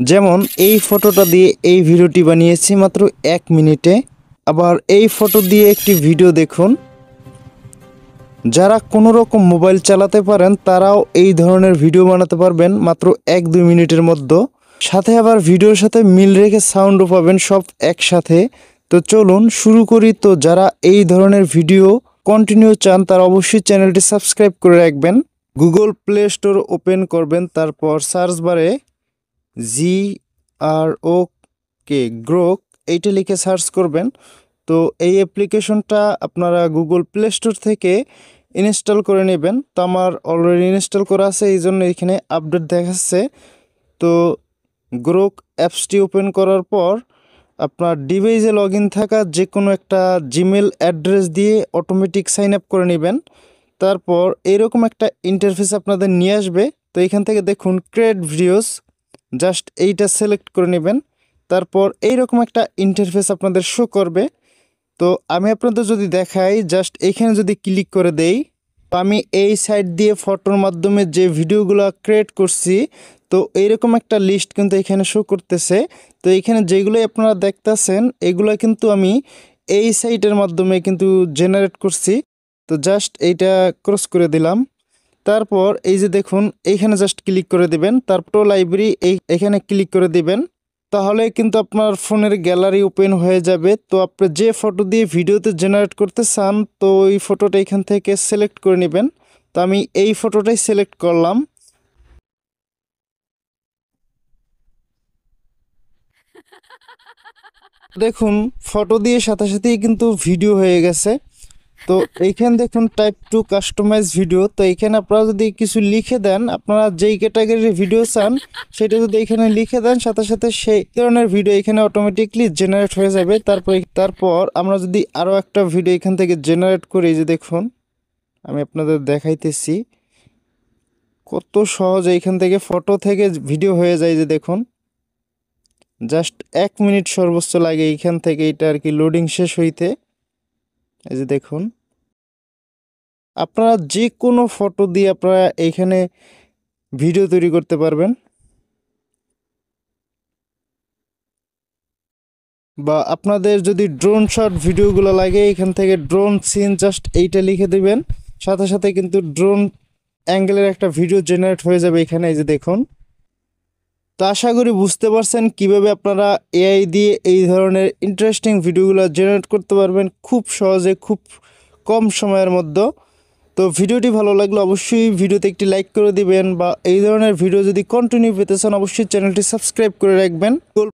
যেমন এই ফটোটা দিয়ে এই ভিডিওটি বানিয়েছি মাত্র 1 মিনিটে। আবার এই ফটো দিয়ে একটি ভিডিও দেখুন। যারা কোনো রকম মোবাইল চালাতে পারেন তারাও এই ধরনের ভিডিও বানাতে পারবেন মাত্র 1-2 মিনিটের মধ্যে। সাথে আবার ভিডিওর সাথে মিল রেখে সাউন্ডও পাবেন সব একসাথে। তো চলুন শুরু করি। তো যারা এই ধরনের ভিডিও কন্টিনিউ চান তারা অবশ্যই চ্যানেলটি সাবস্ক্রাইব করে রাখবেন। গুগল প্লে স্টোর ওপেন করবেন, তারপর সার্চ বারে গ্রোক এইটা লিখে সার্চ করবেন। তো এই অ্যাপ্লিকেশনটা আপনারা গুগল প্লে স্টোর থেকে ইনস্টল করে নেবেন। তো আমার অলরেডি ইনস্টল করা আছে, এই জন্য এখানে আপডেট দেখাচ্ছে। তো গ্রোক অ্যাপসটি ওপেন করার পর আপনার ডিভাইসে লগ ইন থাকা যে কোনো একটা জিমেল অ্যাড্রেস দিয়ে অটোমেটিক সাইন আপ করে নেবেন। তারপর এরকম একটা ইন্টারফেস আপনাদের নিয়ে আসবে। তো এখান থেকে দেখুন ক্রিয়েট ভিডিওস, জাস্ট এইটা সিলেক্ট করে নেবেন। তারপর এইরকম একটা ইন্টারফেস আপনাদের শো করবে। তো আমি আপনাদের যদি দেখাই, জাস্ট এইখানে যদি ক্লিক করে দেই, তো আমি এই সাইট দিয়ে ফটোর মাধ্যমে যে ভিডিওগুলো ক্রিয়েট করছি, তো এইরকম একটা লিস্ট কিন্তু এখানে শো করতেছে। তো এইখানে যেগুলোই আপনারা দেখতেছেন এগুলো কিন্তু আমি এই সাইটের মাধ্যমে কিন্তু জেনারেট করছি। তো জাস্ট এইটা ক্রস করে দিলাম। তারপর এই যে দেখুন এইখানে জাস্ট ক্লিক করে দিবেন, তারপর লাইব্রেরি এখানে ক্লিক করে দিবেন। তাহলে কিন্তু আপনার ফোনের গ্যালারি ওপেন হয়ে যাবে। তো আপনি যে ফটো দিয়ে ভিডিওতে জেনারেট করতে চান, তো ওই ফটোটা এখান থেকে সিলেক্ট করে নেবেন। তো আমি এই ফটোটাই সিলেক্ট করলাম। দেখুন ফটো দিয়ে সাথে সাথেই কিন্তু ভিডিও হয়ে গেছে। তো এইখানে দেখুন টাইপ টু কাস্টমাইজ ভিডিও। তো এইখানে আপনারা যদি কিছু লিখে দেন, আপনারা যেই ক্যাটাগরির ভিডিও চান সেটা যদি এখানে লিখে দেন, সাথে সাথে সেই ধরনের ভিডিও এখানে অটোমেটিকলি জেনারেট হয়ে যাবে। তারপর আমরা যদি আরও একটা ভিডিও এখান থেকে জেনারেট করি, যে দেখুন আমি আপনাদের দেখাইতেছি কত সহজ এইখান থেকে ফটো থেকে ভিডিও হয়ে যায়। যে দেখুন জাস্ট 1 মিনিট সর্বোচ্চ লাগে এইখান থেকে এটা আর কি লোডিং শেষ হইতে। এই যে দেখুন আপনারা যে কোনো ফটো দিয়ে আপনারা এইখানে ভিডিও তৈরি করতে পারবেন। বা আপনাদের যদি ড্রোন শট ভিডিওগুলো লাগে, এখান থেকে ড্রোন সিন জাস্ট এইটা লিখে দিবেন, সাথে সাথে কিন্তু ড্রোন অ্যাঙ্গেলের একটা ভিডিও জেনারেট হয়ে যাবে এখানে। এই যে দেখুন। তো আশা করি বুঝতে পারছেন কিভাবে আপনারা এআই দিয়ে এই ধরনের ইন্টারেস্টিং ভিডিওগুলো জেনারেট করতে পারবেন খুব সহজে, খুব কম সময়ের মধ্যে। তো ভিডিওটি ভালো লাগলে অবশ্যই ভিডিওতে একটি লাইক করে দিবেন, বা এই ধরনের ভিডিও যদি কন্টিনিউ পেতে চান অবশ্যই চ্যানেলটি সাবস্ক্রাইব করে রাখবেন।